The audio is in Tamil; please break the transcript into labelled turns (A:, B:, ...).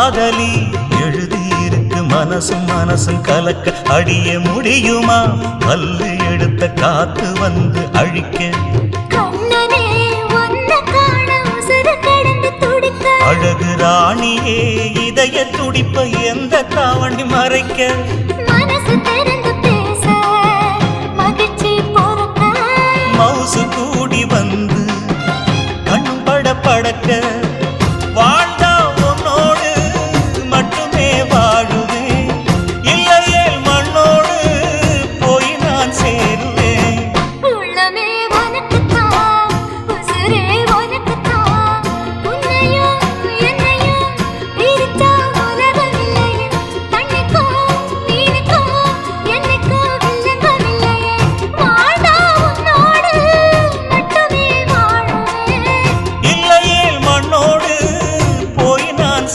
A: காதலி எழுதியிருக்கு மனசும் கலக்க அடிய முடியுமா பல்லு எடுத்த காத்து வந்து அழிக்க அழகு ராணியே இதய துடிப்ப எந்த தாவணி மறைக்க மவுசு கூடி வந்து கண் பட படக்க